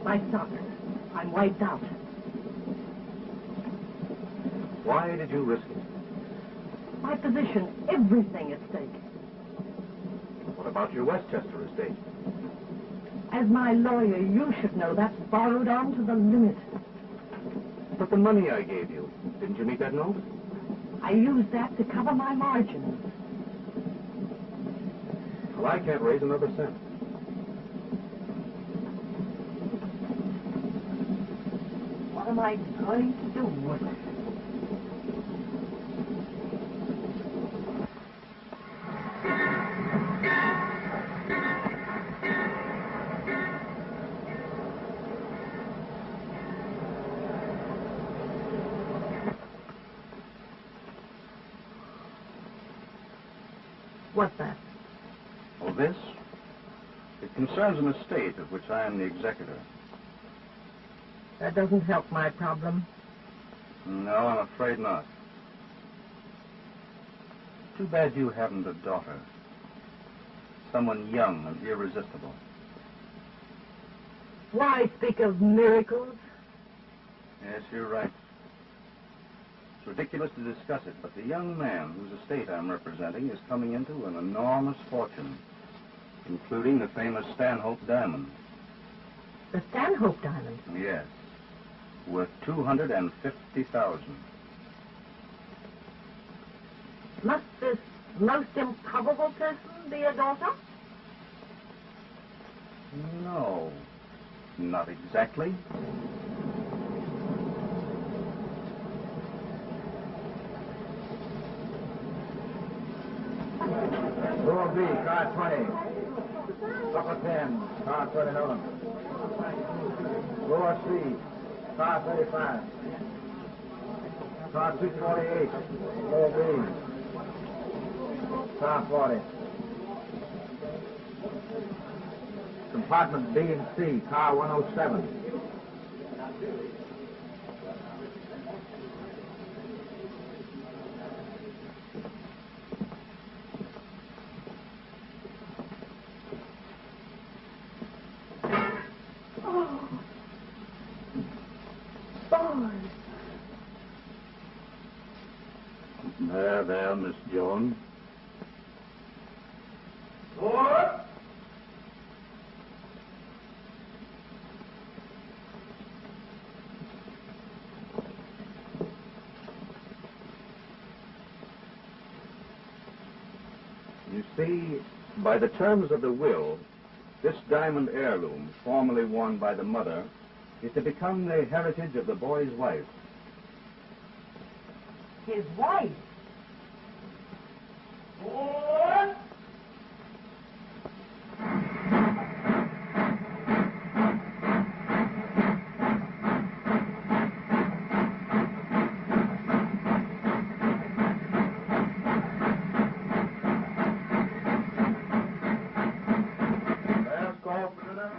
my son. I'm wiped out. Why did you risk it? My position, everything at stake. What about your Westchester estate? As my lawyer, you should know that's borrowed on to the limit. But the money I gave you, didn't you meet that note? I used that to cover my margins. Well, I can't raise another cent. What am I going to do with it? What's that? Oh, this? It concerns an estate of which I am the executor. That doesn't help my problem. No, I'm afraid not. Too bad you haven't a daughter. Someone young and irresistible. Why speak of miracles? Yes, you're right. It's ridiculous to discuss it, but the young man whose estate I'm representing is coming into an enormous fortune, including the famous Stanhope diamond. The Stanhope diamond? Yes, worth $250,000. Must this most improbable person be a daughter? No, not exactly. Door B, car 20. Upper 10, car 29. Door C, car 35. Car 248, door B. Car 40. Compartment B and C, car 107. There, Miss Jones. Door! You see, by the terms of the will, this diamond heirloom, formerly worn by the mother, is to become the heritage of the boy's wife. His wife? Door! Last call for dinner.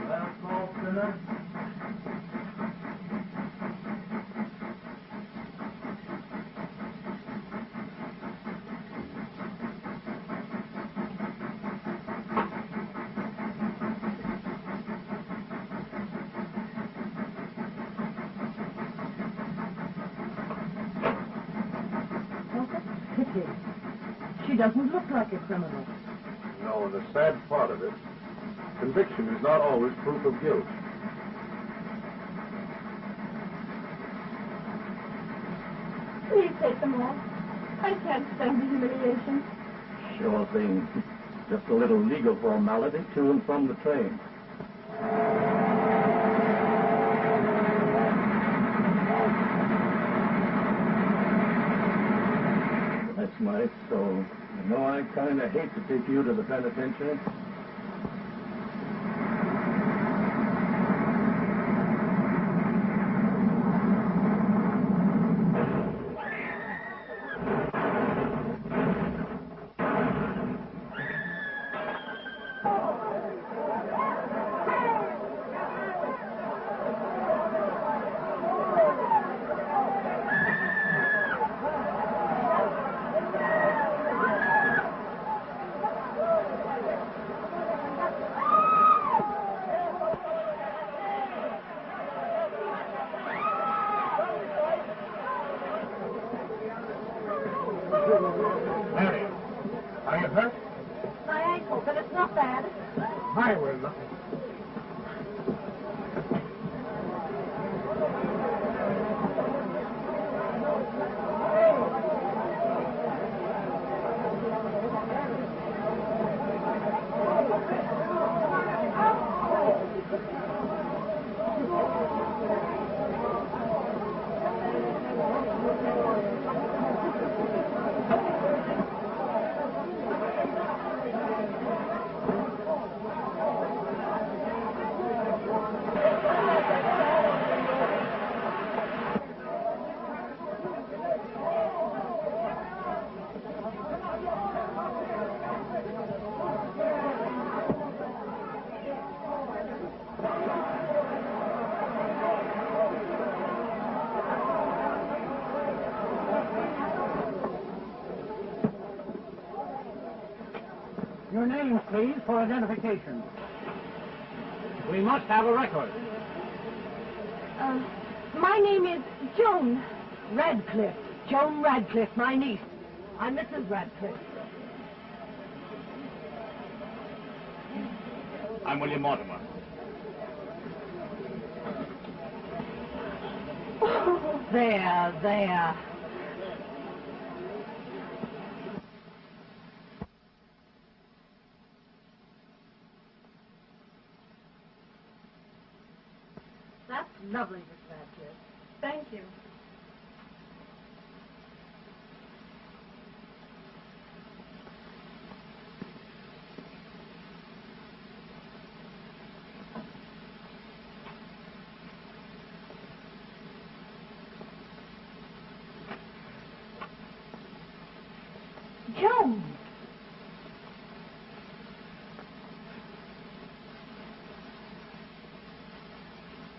Last call for dinner. Pity. She doesn't look like a criminal. No, the sad part of it, conviction is not always proof of guilt. Please take them off. I can't stand the humiliation. Sure thing. Just a little legal formality to and from the train. That's my soul. You know, I kind of hate to take you to the penitentiary. Mary, are you hurt? My ankle, but it's not bad. My word, look. Your names, please, for identification. We must have a record. My name is Joan Radcliffe. Joan Radcliffe, my niece. I'm Mrs. Radcliffe. I'm William Mortimer. There. That's lovely, Miss Radcliffe. Thank you. Joan!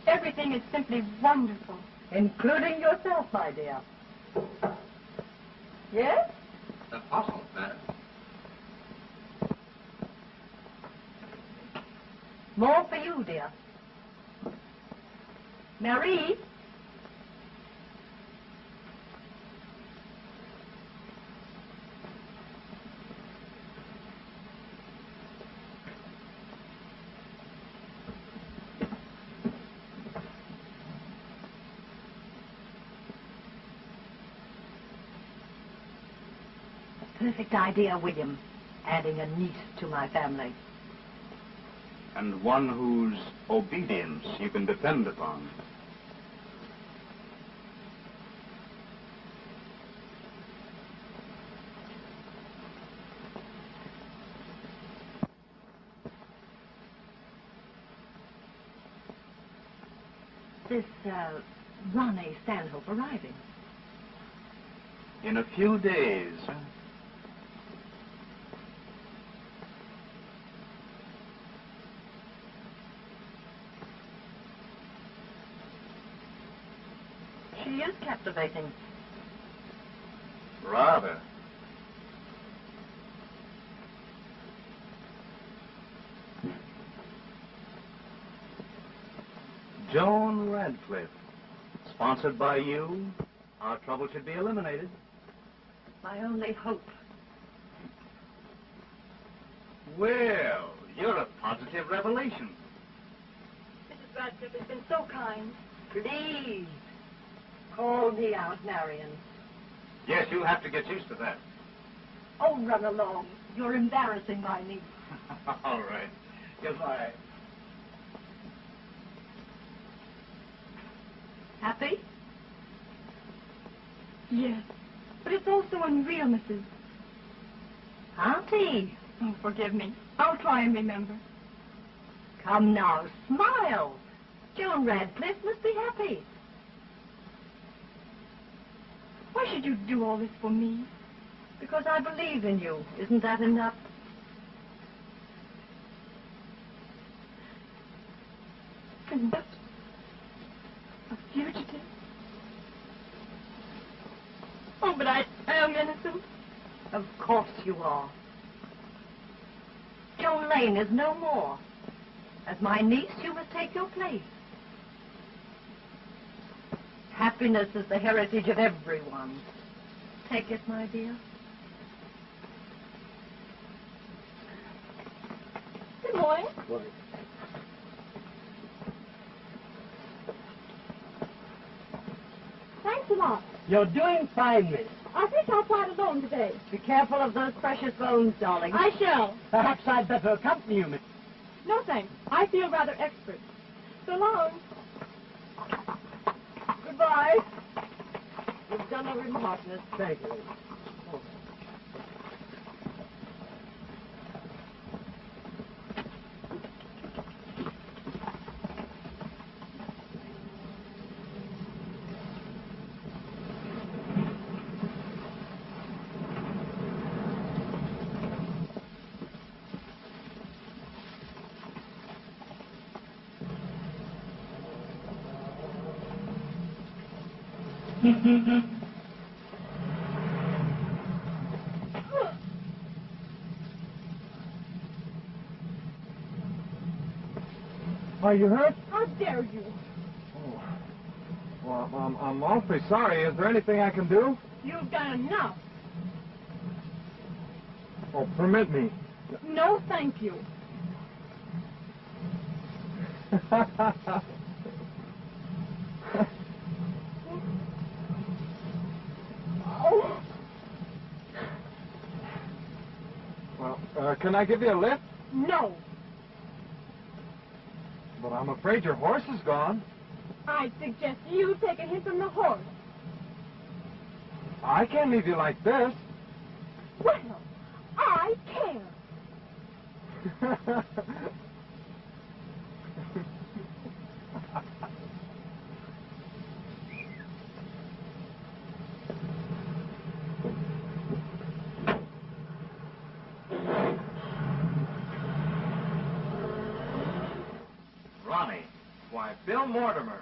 Everything is simply wonderful. Including yourself, my dear. Yes? The fossils, madam. More for you, dear. Marie? Perfect idea, William. Adding a niece to my family. And one whose obedience you can depend upon. This, Ronnie Stanhope arriving. In a few days. She is captivating. Rather. Joan Radcliffe. Sponsored by you, our trouble should be eliminated. My only hope. Well, you're a positive revelation. Mrs. Radcliffe has been so kind. Please, call me out, Marion. Yes, you'll have to get used to that. Oh, run along. You're embarrassing my niece. All right. Goodbye. Happy? Yes. But it's all so unreal, Mrs. Auntie. Oh, forgive me. I'll try and remember. Come now, smile. Joan Radcliffe must be happy. Why should you do all this for me? Because I believe in you. Isn't that enough? And that a fugitive? Oh, but I am innocent. Of course you are. Joan Lane is no more. As my niece, you must take your place. Happiness is the heritage of everyone. Take it, my dear. boy. Thanks a lot. You're doing fine, miss. I think I'll try it alone today. Be careful of those precious bones, darling. I shall. Perhaps I'd better accompany you, miss. No thanks. I feel rather expert. So long. Goodbye. You've done a remark, miss. Thank you. Are you hurt? How dare you? Oh. Well, I'm awfully sorry. Is there anything I can do? You've done enough. Oh, permit me. No, thank you. Oh. Well, can I give you a lift? No. But I'm afraid your horse is gone. I'd suggest you take a hint from the horse. I can't leave you like this. Well, I care. Ronnie. Why, Bill Mortimer.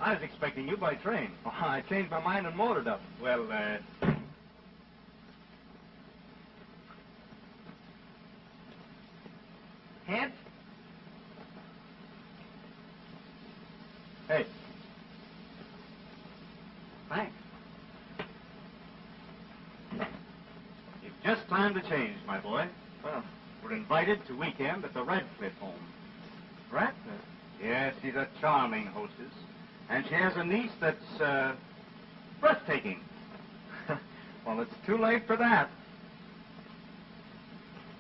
I was expecting you by train. Oh, I changed my mind and motored up. Well, Head? Hey. Thanks. You've just time to change, my boy. Well, we're invited to weekend at the Radcliffe home. Radcliffe? Yes, she's a charming hostess. And she has a niece that's, breathtaking. Well, it's too late for that.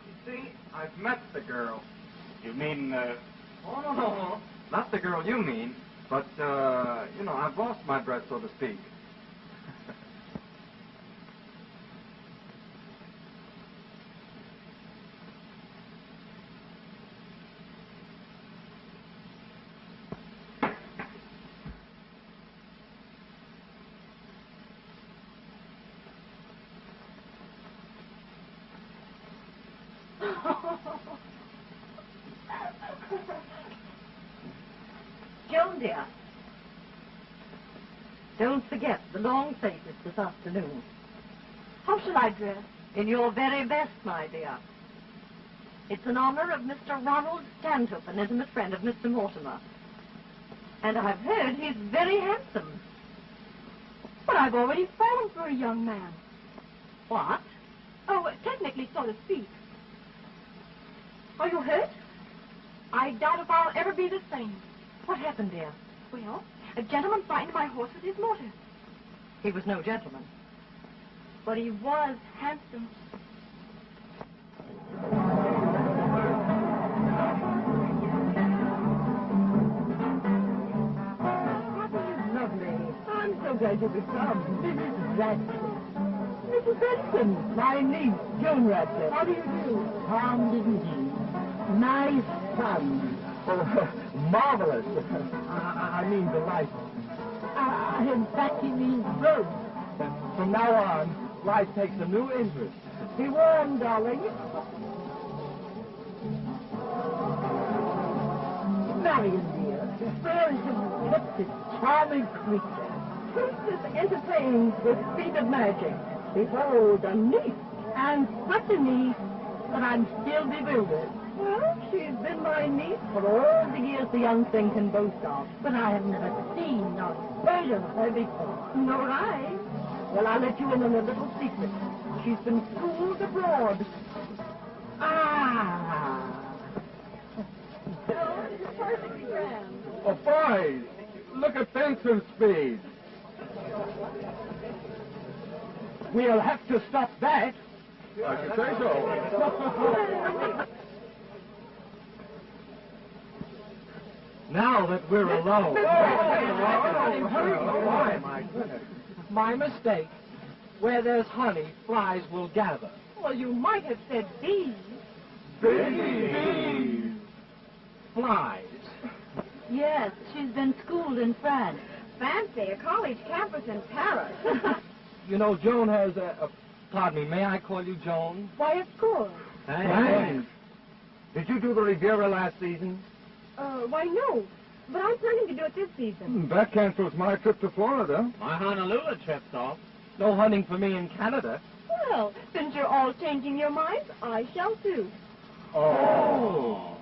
You see, I've met the girl. You mean, Oh, no. Not the girl you mean, but, I've lost my breath, so to speak. Joan, dear. Don't forget the long faces this afternoon. How shall I dress? In your very best, my dear. It's in honor of Mr. Ronald Stanhope, an intimate friend of Mr. Mortimer. And I've heard he's very handsome. But I've already fallen for a young man. What? Oh, technically, so to speak. Are you hurt? I doubt if I'll ever be the same. What happened, dear? Well, a gentleman frightened my horse with his motor. He was no gentleman. But he was handsome. Lovely. I'm so glad you could come. Mrs. Radcliffe. Mrs. Benson, my niece, Joan Radcliffe. How do you do? Tom Division. Nice son. Oh, marvelous. I mean delightful. In fact, he means good. From now on, life takes a new interest. Be warned, darling. Marion, dear, where is your kept this charming creature? Princess entertained with feet of magic. Behold, a niece, and such a niece that I'm still bewildered. Well, she's been my niece for all the years the young thing can boast of, but I have never seen nor heard of her before. Nor I. Well, I'll let you in on a little secret. She's been schooled abroad. Ah! boys, look at Benson's speed. We'll have to stop that. I should say so. Now that we're alone. Why, my goodness. My mistake. Where there's honey, flies will gather. Well, you might have said bees. Bees. Flies. Yes, she's been schooled in France. Fancy, a college campus in Paris. You know, Joan has pardon me, may I call you Joan? Why, of course. Thanks. Did you do the Riviera last season? Why, no. But I'm planning to do it this season. That cancels my trip to Florida. My Honolulu trip's off. No hunting for me in Canada. Well, since you're all changing your minds, I shall too. Oh.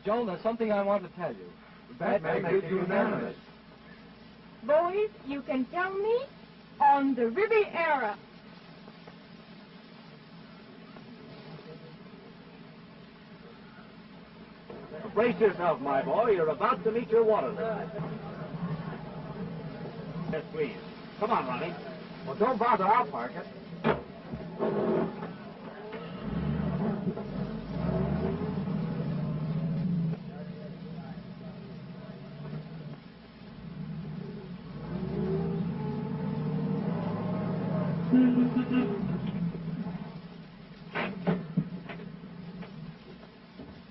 Joan, there's something I want to tell you. That makes it unanimous. Boys, you can tell me on the Riviera. Brace yourself, my boy. You're about to meet your water limit. Yes, please. Come on, Ronnie. Well, don't bother, I'll park it.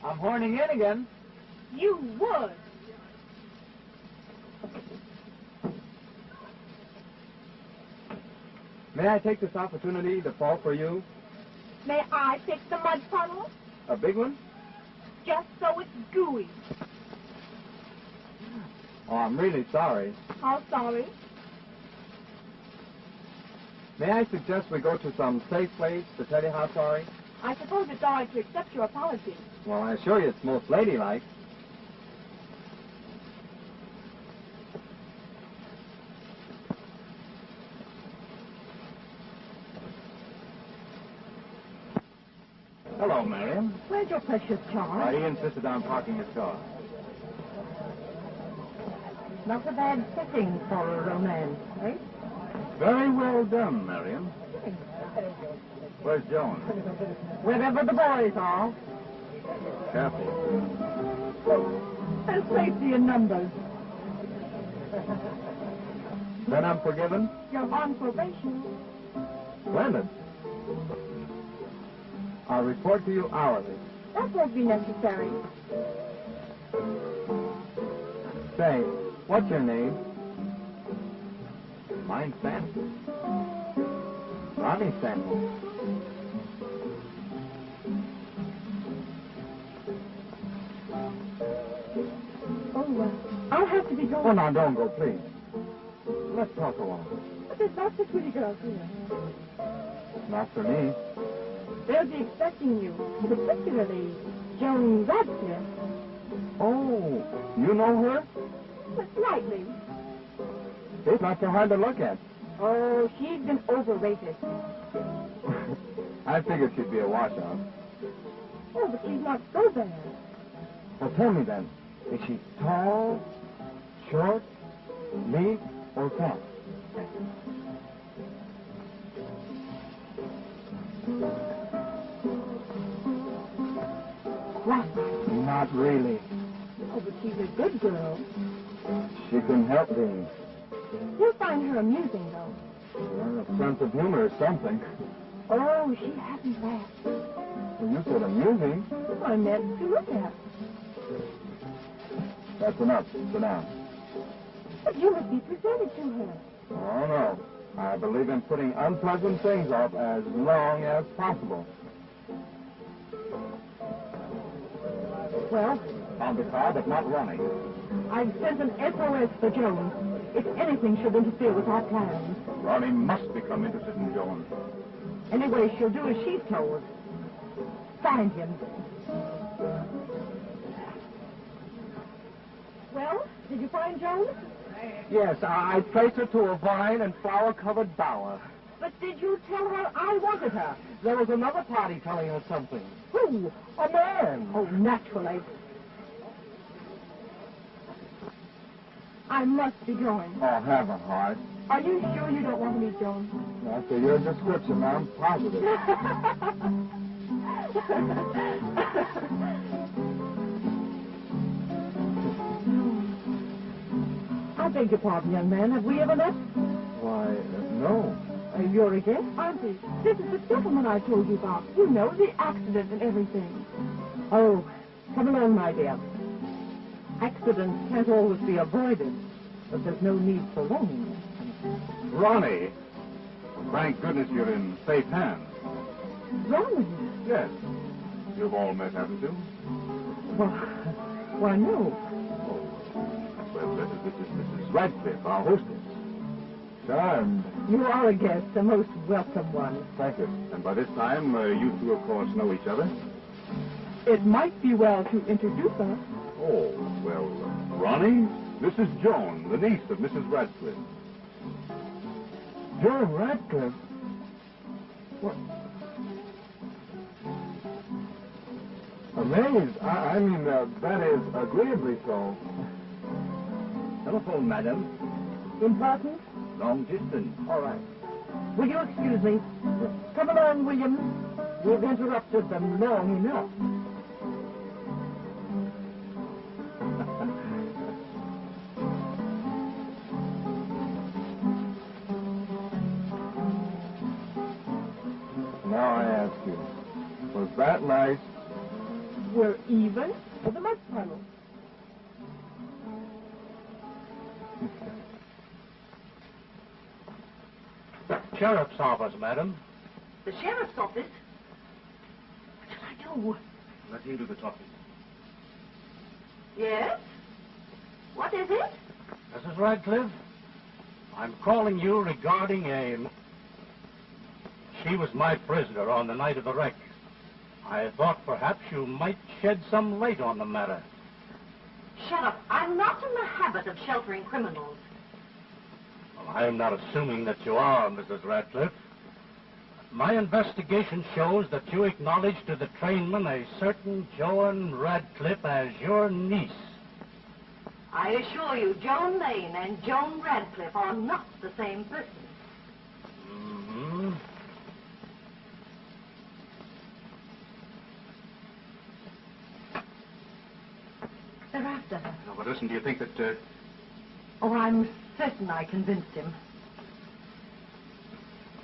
I'm horning in again. You would. May I take this opportunity to fall for you? May I fix the mud puddle? A big one? Just so it's gooey. Oh, I'm really sorry. How sorry? May I suggest we go to some safe place to tell you how sorry? I suppose it's all right to accept your apology. Well, I assure you it's most ladylike. Hello, Marion. Where's your precious Charles? He insisted on parking his car. Not a bad setting for a romance, eh? Very well done, Marion. Where's Joan? Wherever the boys are. Careful. There's safety in numbers. Then I'm forgiven? You're on probation. Splendid. I'll report to you hourly. That won't be necessary. Say, what's your name? Mine's Sam. Ronnie Stanton. Oh, I'll have to be going. Oh, now, don't go, please. Let's talk a while. But there's lots of pretty girls here. Not for me. They'll be expecting you, particularly Joan Radcliffe. Oh, you know her? But slightly. She's not so hard to look at. Oh, she's been overrated. I figured she'd be a washout. Oh, but she's not so bad. Well, tell me then, is she tall, short, neat, or fat? What? Not really. Oh, but she's a good girl. She can help being. You'll find her amusing, though. Well, a sense of humor is something. Oh, she hasn't laughed. Well, you said amusing. I meant to look at. That's enough. Sit down. But you must be presented to her. Oh, no. I believe in putting unpleasant things off as long as possible. Well, On the car, but not running. I've sent an SOS for Joan. If anything should interfere with our plans. Ronnie must become interested in Joan. Anyway, she'll do as she's told. Find him. Well, did you find Joan? Yes, I traced her to a vine and flower-covered bower. But did you tell her I wanted her? There was another party telling her something. Who? A man. Oh, naturally. I must be going. Oh, have a heart. Are you sure you don't want to meet Joan? After your description, I'm positive. I beg your pardon, young man. Have we ever met? Why, no. You're a guest, aren't you? This is the gentleman I told you about. You know, the accident and everything. Oh, come along, my dear. Accidents can't always be avoided, but there's no need for loneliness. Ronnie, thank goodness you're in safe hands. Loneliness? Yes. You've all met, haven't you? Why, no. Well, this is Radcliffe, our hostess. Charmed. You are a guest, a most welcome one. Thank you. And by this time, you two, of course, know each other. It might be well to introduce us. Oh, well, Ronnie, this is Joan, the niece of Mrs. Radcliffe. Joan Radcliffe? What? Amazed. I mean, that is agreeably so. Telephone, madam. Important? Long distance. All right. Will you excuse me? Come along, William. We've interrupted them long enough. Now I ask you, was that nice? We're even for the mud puddle. Sheriff's office, madam. The sheriff's office? What shall I do? Let him do the talking. Yes? What is it? Mrs. Radcliffe, I'm calling you regarding She was my prisoner on the night of the wreck. I thought perhaps you might shed some light on the matter. Shut up. I'm not in the habit of sheltering criminals. Well, I am not assuming that you are, Mrs. Radcliffe. My investigation shows that you acknowledge to the trainman a certain Joan Radcliffe as your niece. I assure you, Joan Lane and Joan Radcliffe are not the same person. Mm-hmm. They're after her. Now, but listen, do you think that... Oh, I'm certain I convinced him.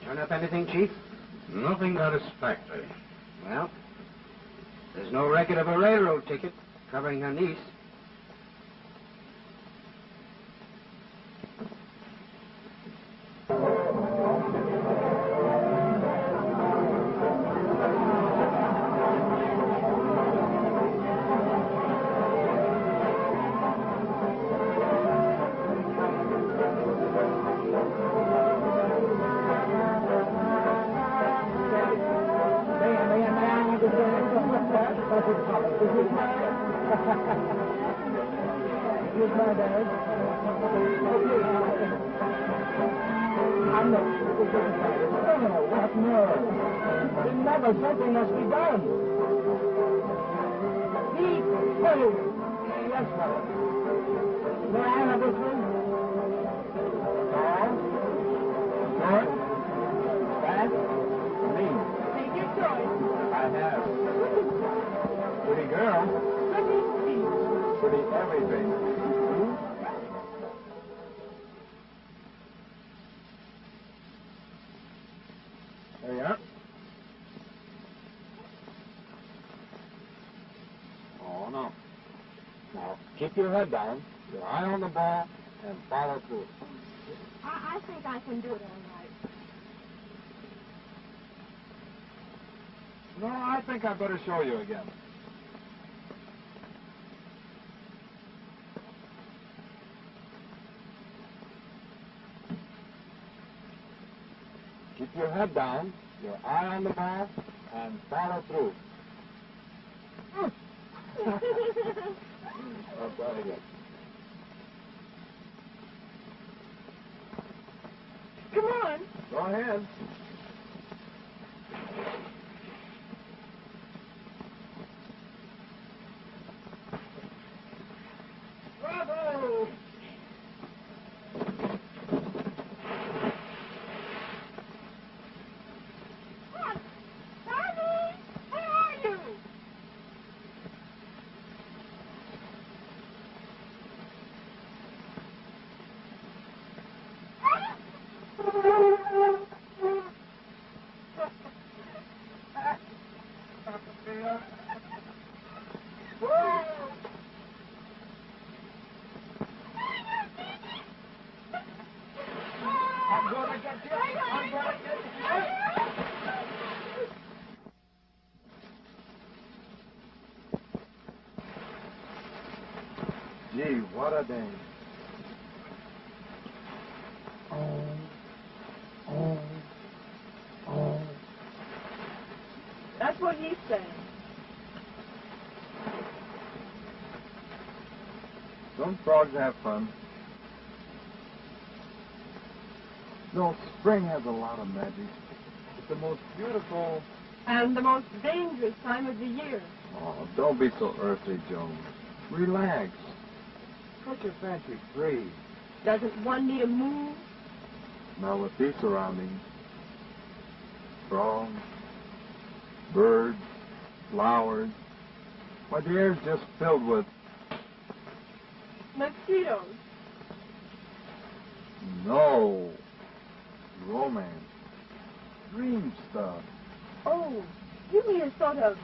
Turn up anything, Chief? Nothing satisfactory. Well, there's no record of a railroad ticket covering her niece. Here's my bag. I'm not sure we can find it. No, what nerve? Remember, something must be done. Deep hole. Yes, madam. May I have this one? Tall? Short? Fat? Lean? Take your choice. I have. Pretty girl. Pretty everything. There you are. Oh, no. Now, keep your head down, your eye on the ball, and follow through. I think I can do it all right. No, I think I better show you again. Keep your head down, your eye on the ball, and follow through. That's very good. Come on. turn. Go ahead. Bravo! Daddy, where are you? I'm gonna get you. I'm gonna get you. Gee, what a day. That's what he's saying. Don't frogs have fun? No, spring has a lot of magic. It's the most beautiful... And the most dangerous time of the year. Oh, don't be so earthly, Jones. Relax. Let your fancy free. Doesn't one need a moon? Now with these surroundings, frogs, birds, flowers, why, the air's just filled with... Mosquitoes. No. Romance. Dream stuff. Oh, you mean a sort of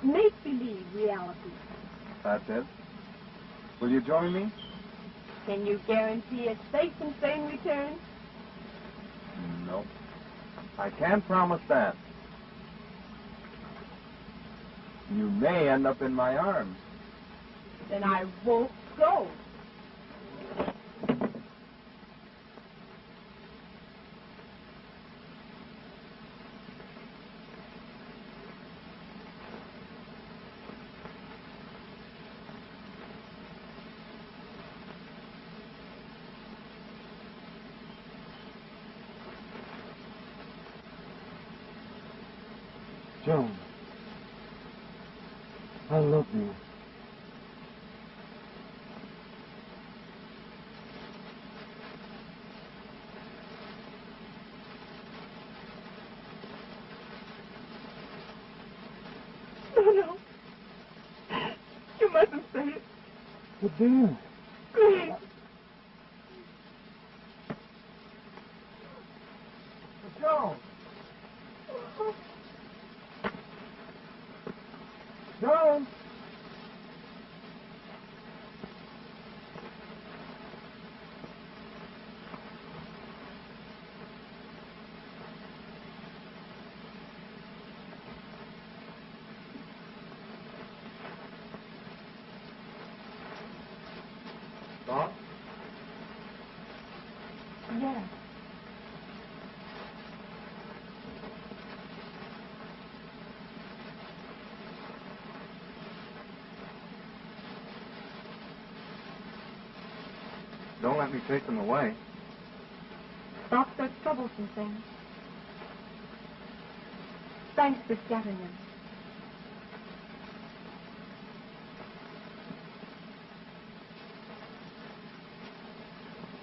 make-believe reality. That's it. Will you join me? Can you guarantee a safe and sane return? No. I can't promise that. You may end up in my arms. Then I won't go. Joan, I love you. No. You mustn't say it. But dear, Please. Joan! Joan! Bob? Yes. Don't let me take them away. Stop their troublesome things. Thanks for scattering them.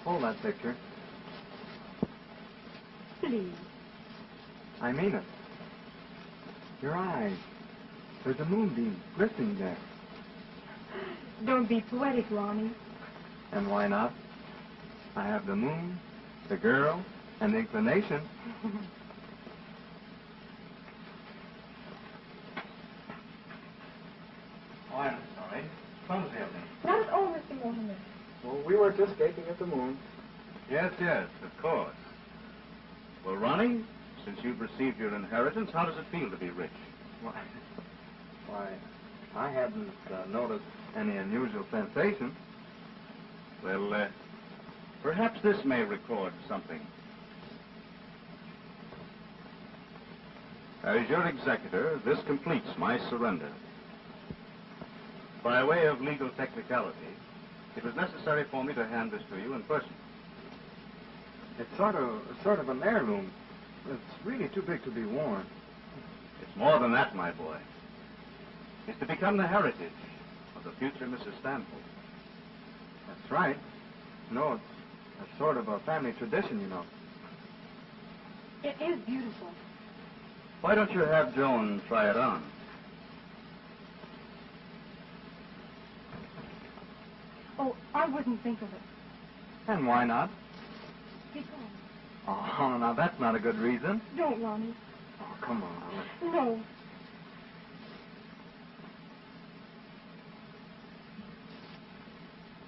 Hold that picture. Please. I mean it. Your eyes. There's a moonbeam glistening there. Don't be poetic, Ronnie. And why not? I have the moon, the girl, and the inclination. Oh, I'm sorry. Clumsy of me. Not at all, Mr. Mortimer. Well, we were just gaping at the moon. Yes, of course. Well, Ronnie, since you've received your inheritance, how does it feel to be rich? Why, I hadn't noticed any unusual sensation. Well, perhaps this may record something. As your executor, this completes my surrender. By way of legal technicality, it was necessary for me to hand this to you in person. It's sort of an heirloom. It's really too big to be worn. It's more than that, my boy. It's to become the heritage of the future Mrs. Stanford. That's right. No, it's sort of a family tradition, you know. It is beautiful. Why don't you have Joan try it on? Oh, I wouldn't think of it. And why not? Because. Oh, now that's not a good reason. Don't, Ronnie. Oh, come on. No.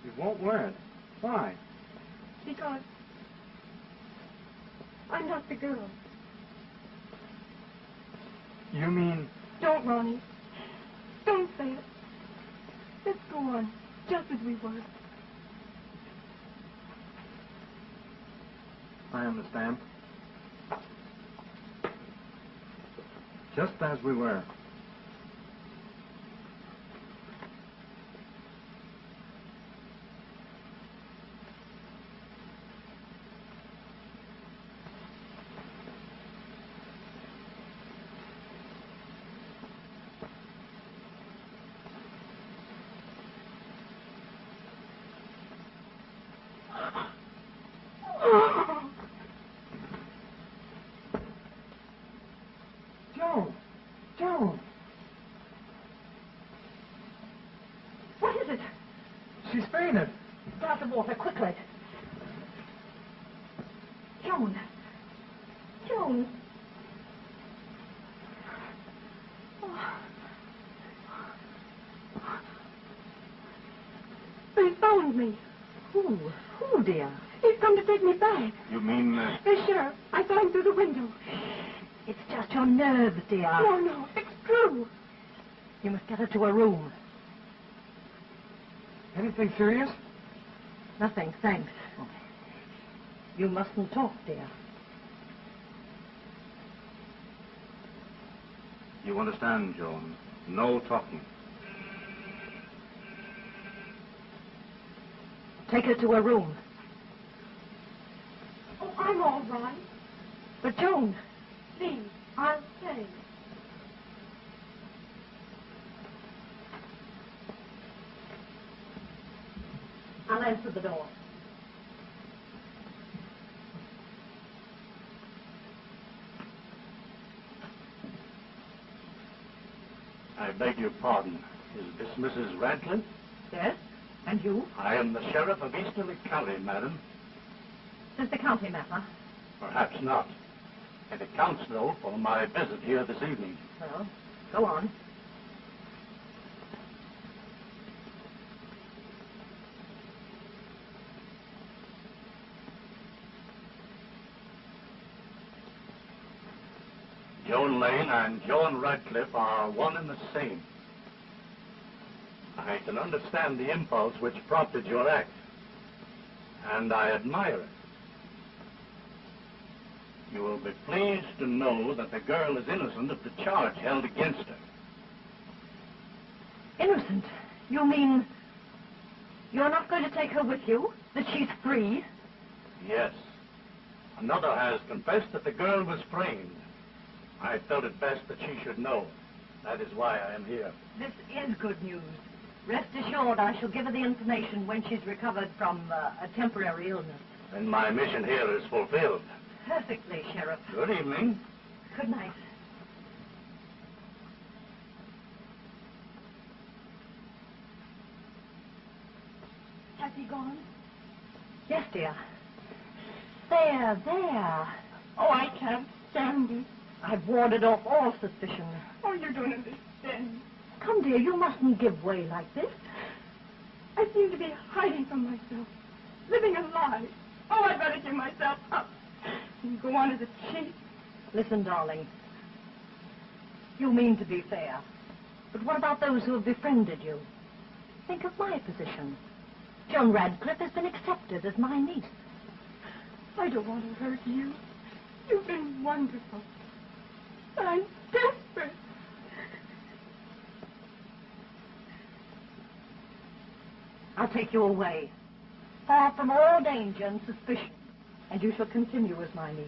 You won't wear it. Why? Because I'm not the girl. You mean... Don't, Ronnie. Don't say it. Let's go on, just as we were. I understand. Just as we were. Joan! What is it? She's fainted. Glass of water, quickly. Joan. Joan. Oh. They found me. Who? Who, dear? He's come to take me back. You mean... The sheriff. I saw him through the window. It's just your nerves, dear. No, it's true. You must get her to her room. Anything serious? Nothing, thanks. You mustn't talk, dear. You understand, Joan? No talking. Take her to her room. Oh, I'm all right. But Joan... Please, I'll stay. I'll answer the door. I beg your pardon. Is this Mrs. Radcliffe? Yes? And you? I am the sheriff of Easterly County, madam. Does the county matter? Perhaps not. It accounts, though, for my visit here this evening. Well, go on. Joan Lane and Joan Radcliffe are one and the same. I can understand the impulse which prompted your act, and I admire it. You will be pleased to know that the girl is innocent of the charge held against her. Innocent? You mean you're not going to take her with you? That she's free? Yes. Another has confessed that the girl was framed. I felt it best that she should know. That is why I am here. This is good news. Rest assured I shall give her the information when she's recovered from a temporary illness. And my mission here is fulfilled. Perfectly, Sheriff. Good evening. Good night. Has he gone? Yes, dear. There. Oh, I can't stand it. I've warded off all suspicion. Oh, you don't understand. Come, dear, you mustn't give way like this. I seem to be hiding from myself, living a lie. Oh, I'd better give myself up and go on as a cheat. Listen, darling. You mean to be fair. But what about those who have befriended you? Think of my position. Joan Radcliffe has been accepted as my niece. I don't want to hurt you. You've been wonderful. But I'm desperate. I'll take you away, far from all danger and suspicion. and you shall continue as my niece.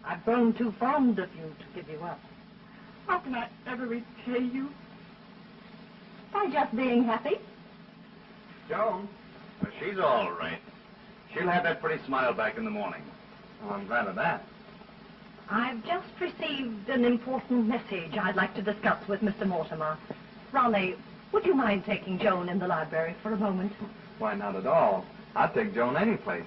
I've grown too fond of you to give you up. How can I ever repay you? By just being happy. Joan? She's all right. She'll have that pretty smile back in the morning. Oh, I'm glad of that. I've just received an important message I'd like to discuss with Mr. Mortimer. Ronnie, would you mind taking Joan in the library for a moment? Why, not at all. I'd take Joan any place.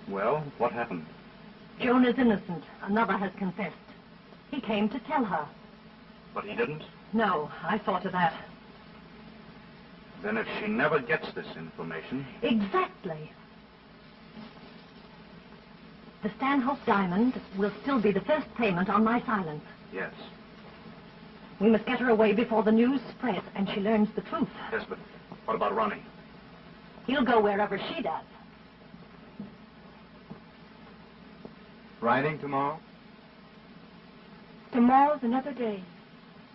Well, what happened? Joan is innocent. Another has confessed. He came to tell her. But he didn't? No, I saw to that. Then if she never gets this information... Exactly. The Stanhope diamond will still be the first payment on my silence. Yes. We must get her away before the news spreads and she learns the truth. Yes, but what about Ronnie? He'll go wherever she does. Riding tomorrow? Tomorrow's another day.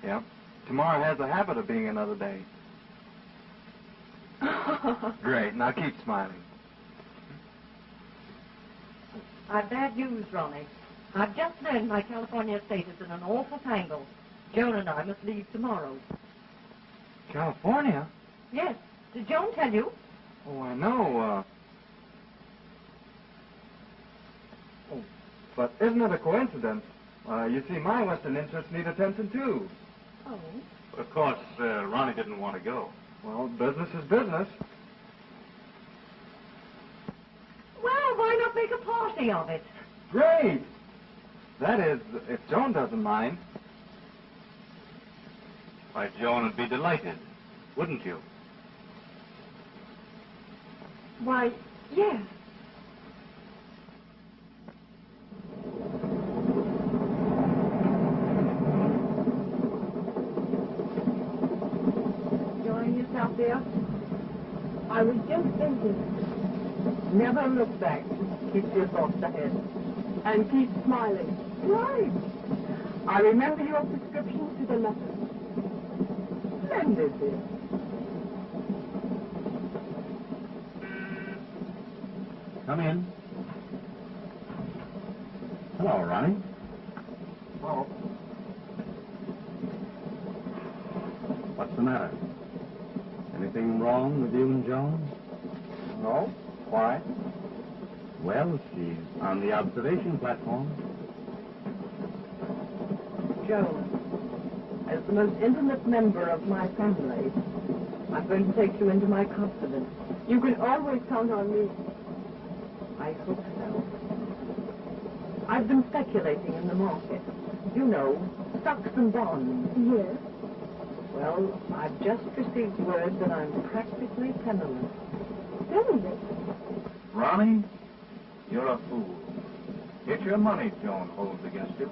Yep. Tomorrow has a habit of being another day. Great. Now keep smiling. I've bad news, Ronnie. I've just learned my California estate is in an awful tangle. Joan and I must leave tomorrow. California? Yes. Did Joan tell you? Oh, I know. Oh, but isn't it a coincidence? You see, my Western interests need attention, too. Oh. Of course, Ronnie didn't want to go. Well, business is business. Well, why not make a party of it? Great! That is, if Joan doesn't mind. Why, Joan would be delighted, wouldn't you? Why, yes. Enjoying yourself, dear? I was just thinking. Never look back. Keep your thoughts ahead. And keep smiling. Right. I remember your prescription to the letter. Splendid, dear. Come in. Hello, Ronnie. Oh, What's the matter? Anything wrong with you and Joan? no? Why? Well, she's on the observation platform. Joan, as the most intimate member of my family, I'm going to take you into my confidence. You can always count on me. I hope so. I've been speculating in the market. You know, stocks and bonds. Yes. Well, I've just received word that I'm practically penniless. Penniless? Ronnie, you're a fool. It's your money Joan holds against you.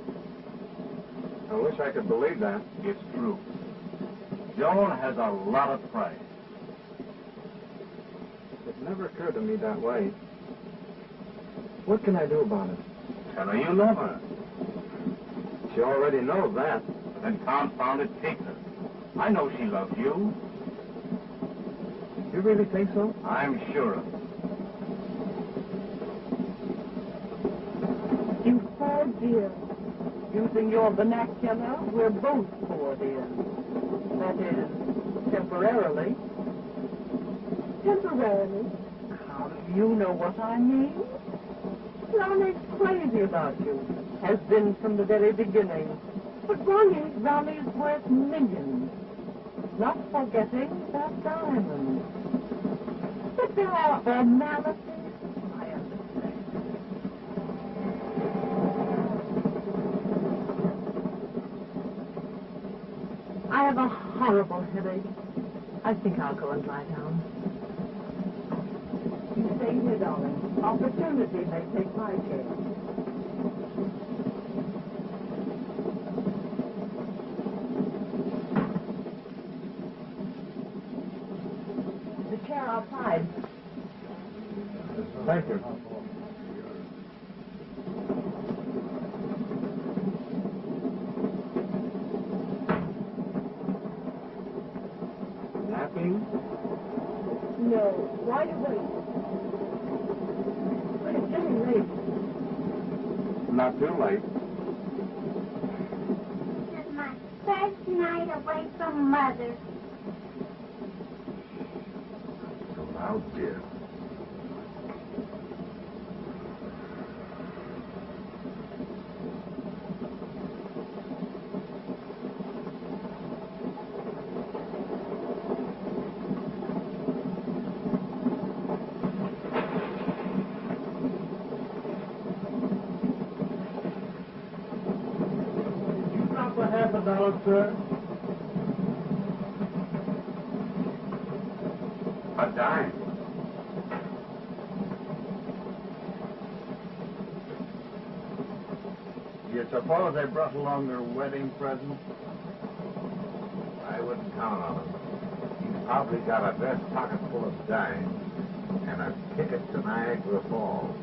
I wish I could believe that. It's true. Joan has a lot of pride. It never occurred to me that way. What can I do about it? Tell her you love her. She already knows that. Then confound it, take her. I know she loves you. You really think so? I'm sure of it. You poor dear. Using your vernacular, we're both poor dear. That is, temporarily. Temporarily. How do you know what I mean? Ronnie's crazy about you. Has been from the very beginning. But Ronnie's worth millions. Not forgetting that diamond. But there are formalities. I understand. I have a horrible headache. I think I'll go and lie down. You stay here, darling. Opportunity may take my chair. The chair outside. Thank you. Napping? hurry. But it's getting late. Not too late. This is my first night away from Mother. So loud, dear. $1, sir. A dime. Do you suppose they brought along their wedding present? I wouldn't count on him. He's probably got a vest pocket full of dimes and a ticket to Niagara Falls.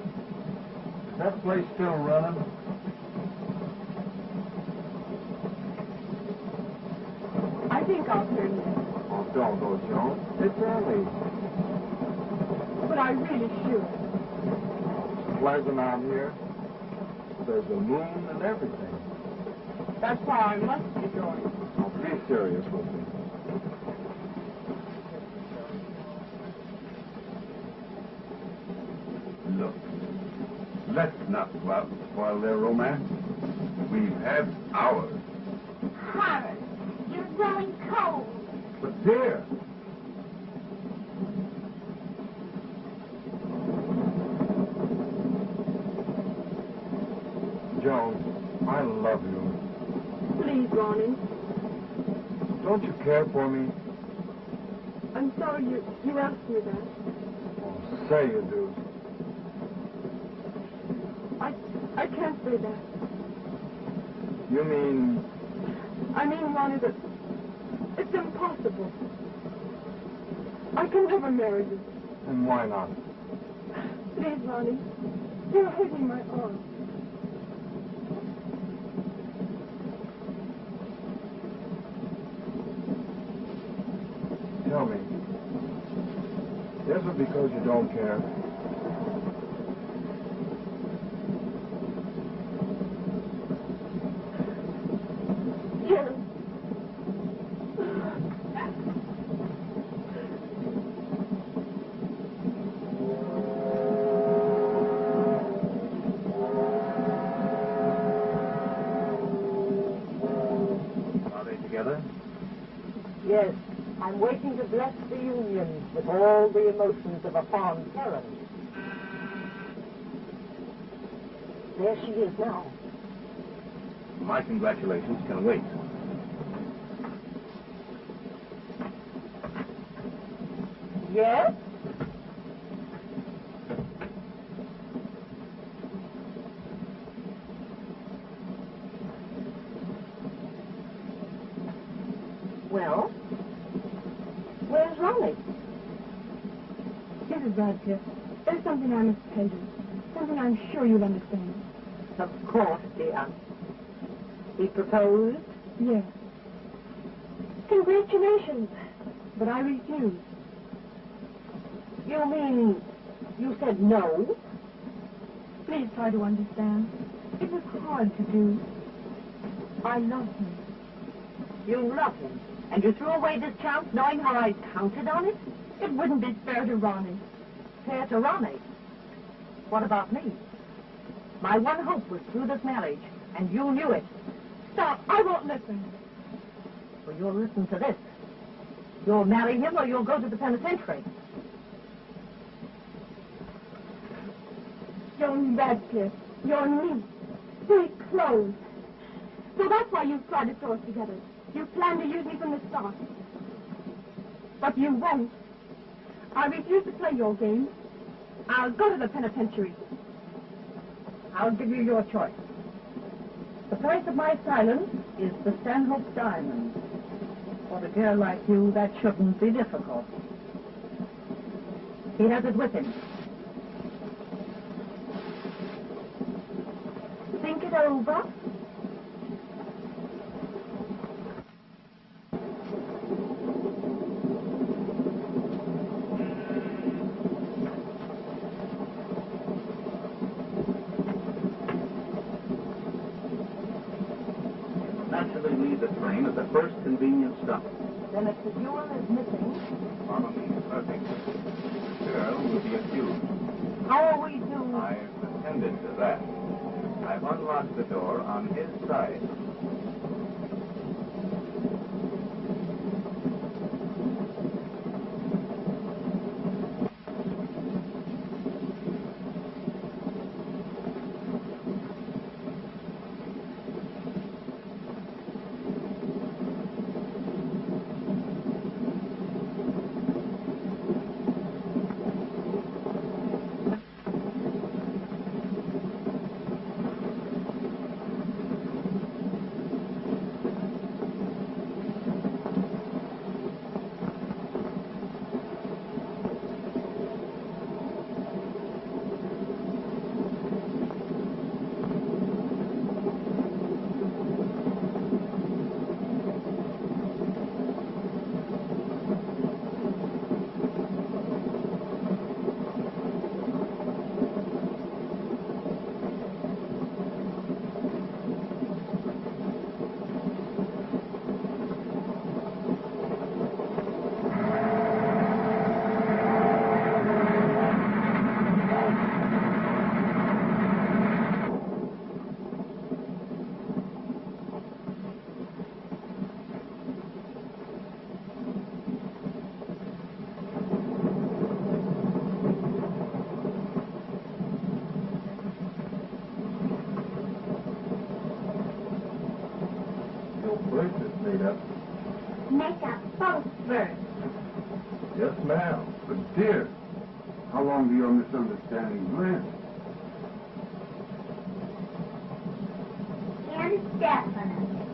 Is that place still running? I think I'll turn in. Oh, don't go, Joan. It's early. But I really should. It's pleasant out here. There's a moon and everything. That's why I must be going. Oh, be serious with me. Look, let's not go out and spoil their romance. We've had ours. Horace, you're growing cold. But, dear, Joan, I love you. Please, Ronnie. Don't you care for me? I'm sorry you asked me that. Oh, say you do. I can't say that. You mean... I mean, Ronnie, that it's impossible. I can never marry you. And why not? Please, Ronnie. You're hurting my arm. Tell me. Is it because you don't care? Yes. Are they together? Yes. I'm waiting to bless the union with all the emotions of a fond parent. There she is now. My congratulations can wait. Yes? Well? Where's Ronnie? Mrs. Radcliffe, there's something I must tell you. Something I'm sure you'll understand. Of course, dear. He proposed? Yes. Congratulations. But I refused. You mean you said no? Please try to understand. It was hard to do. I love him. You love him? And you threw away this chance knowing how I counted on it? It wouldn't be fair to Ronnie. Fair to Ronnie? What about me? My one hope was through this marriage, and you knew it. Stop. I won't listen. Well, you'll listen to this. You'll marry him or you'll go to the penitentiary. Joan Radcliffe, your niece, very close. So that's why you tried to throw us together. You planned to use me from the start. But you won't. I refuse to play your game. I'll go to the penitentiary. I'll give you your choice. The price of my silence is the Stanhope diamond. For a girl like you, that shouldn't be difficult. He has it with him. Think it over. the train at the first convenient stop. Then if the jewel is missing, Follow me. Perfect. The girl will be accused. how are we to... I've attended to that. I've unlocked the door on his side. Made up. Make a postburst. Yes, ma'am. But dear, how long do your misunderstandings last? Indefinite.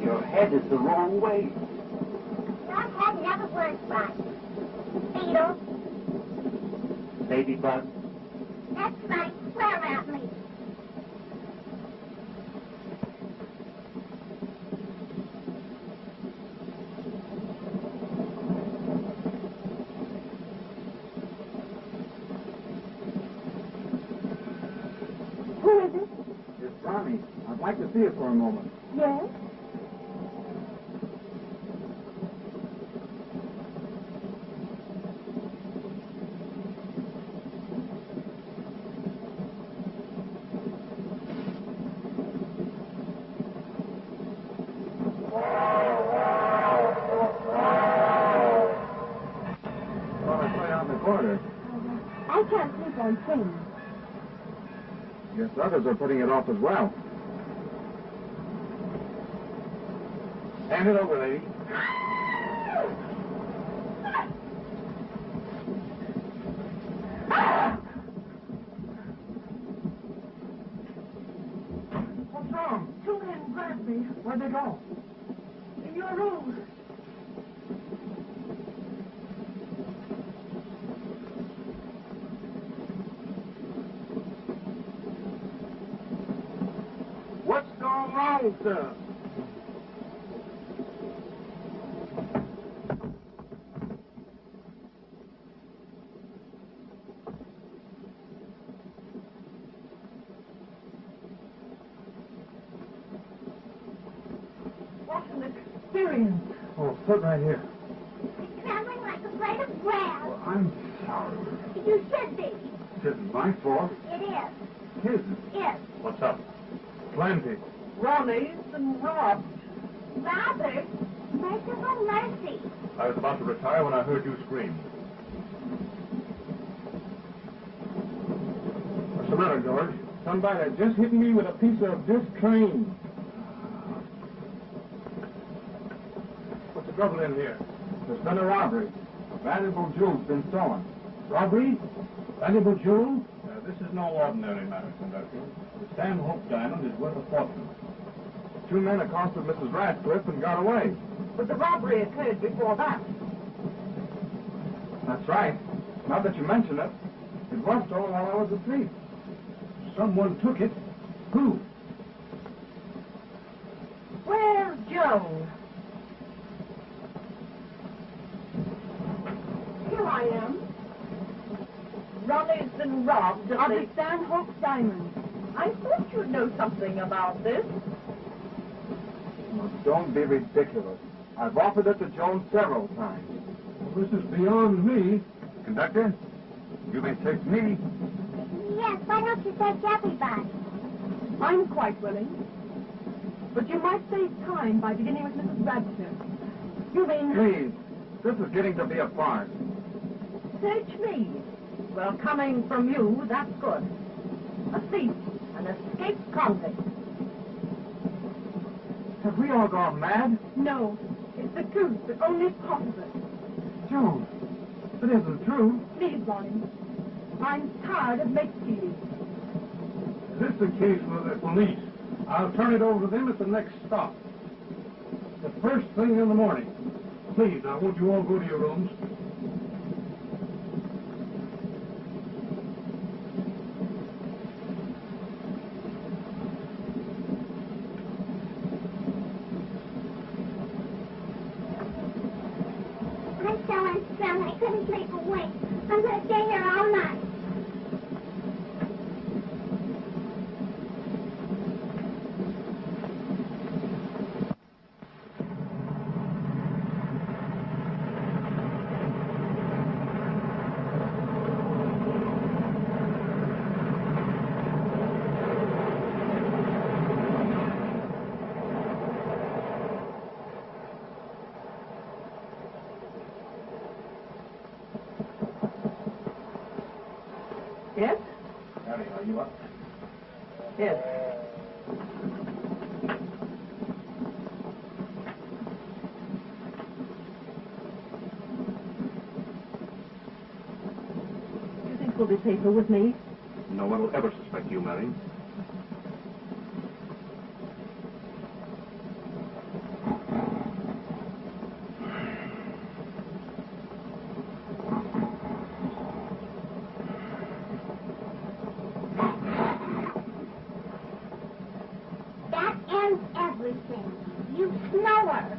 Your head is the wrong way. Your head never works right. Beetle, Ladybug. that's right. Swear at me. Who is it? It's Ronnie. I'd like to see it for a moment. Yes? sir. I can't sleep on trains. Guess others are putting it off as well. Hand it over, lady. What's wrong? Two men grabbed me. Where'd they go? In your room. What's gone wrong, sir? What an experience. Oh, sit right here. He's trembling like a blade of grass. Well, I'm sorry. You should be. It isn't my fault. It is. His. Yes. What's up? Plenty. Ronnie's and robbed. Robert, merciful mercy. I was about to retire when I heard you scream. What's the matter, George? Somebody just hit me with a piece of this train. What's the trouble in here? There's been a robbery. A valuable jewel's been stolen. Robbery? Valuable jewel? This is no ordinary matter, Conductor. The Stanhope diamond is worth a fortune. Two men accosted Mrs. Radcliffe and got away. But the robbery occurred before that. That's right. Now that you mention it, it was stolen while I was asleep. Someone took it. Who? Where's Joan? Here I am. Ronnie's been robbed of the Stanhope diamond. I thought you'd know something about this. Now, don't be ridiculous. I've offered it to Joan several times. This is beyond me. Conductor, you may take me. Yes, why don't you take everybody? I'm quite willing. But you might save time by beginning with Mrs. Radcliffe. You mean... Please, this is getting to be a farce. Search me. Well, coming from you, that's good. A thief, an escaped convict. Have we all gone mad? No, it's the truth, but only possible. Joan, it isn't true. Please, Ronnie. I'm tired of make-believe. Is this the case with the police? I'll turn it over to them at the next stop. The first thing in the morning. Please, now, won't you all go to your rooms? I'm so unstrung, I couldn't sleep a wink. I'm going to stay here all night. Yes? Harry, are you up? Yes. Do you think we'll be safer with me? No one will ever suspect you, Mary. That ends everything. You snower.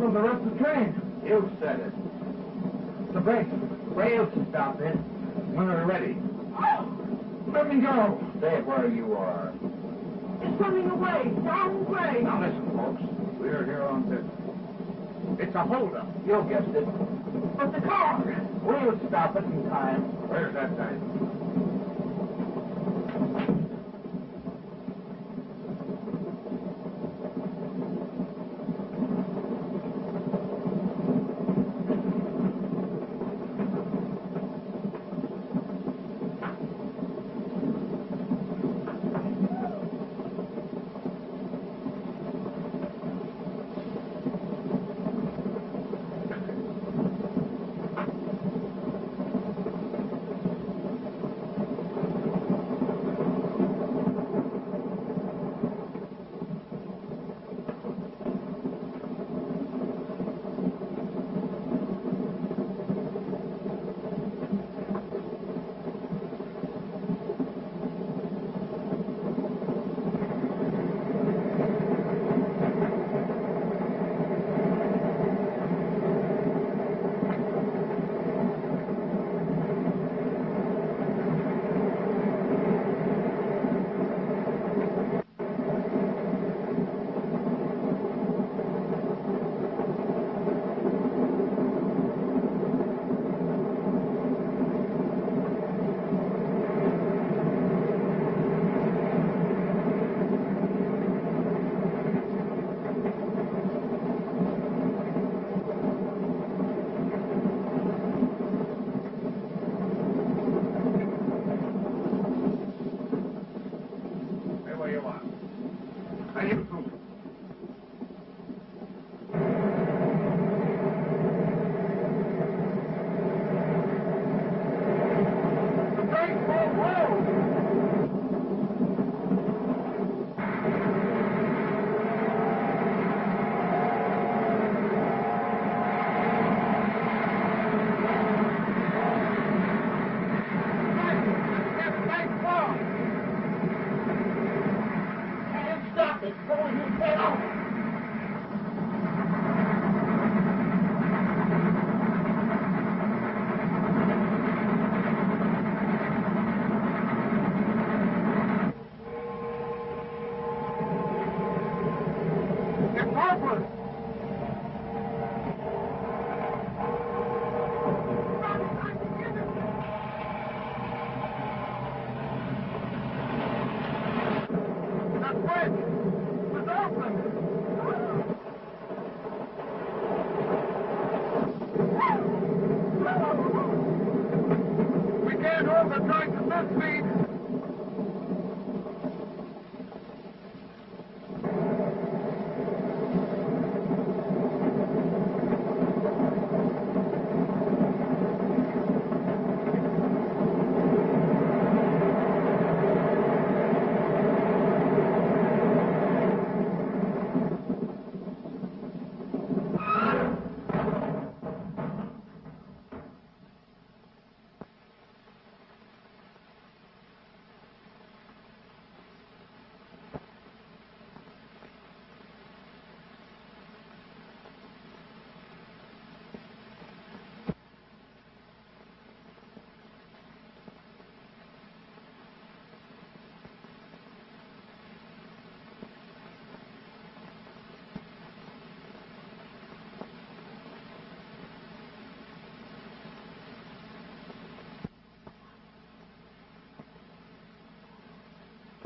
cancel the rest of the train. You said it. The brakes. Rails to stop it. When they're ready. Let me go. Stay where you are. It's running away. Down grade. Now listen, folks. We're here on business. It's a holdup. You guessed it. But the car. We'll stop it in time. Where's that time?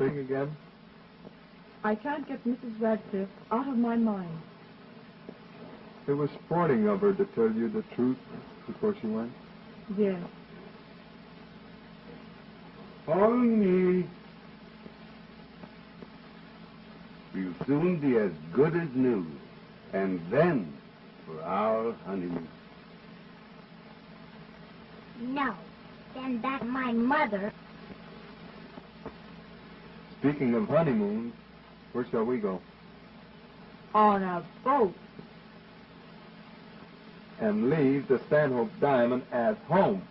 Thing again? I can't get Mrs. Radcliffe out of my mind. It was sporting of her to tell you the truth before she went. Yes. Honey. We'll soon be as good as new. And then for our honeymoon. No. Send back my mother. Speaking of honeymoons, where shall we go? On a boat. And leave the Stanhope diamond at home.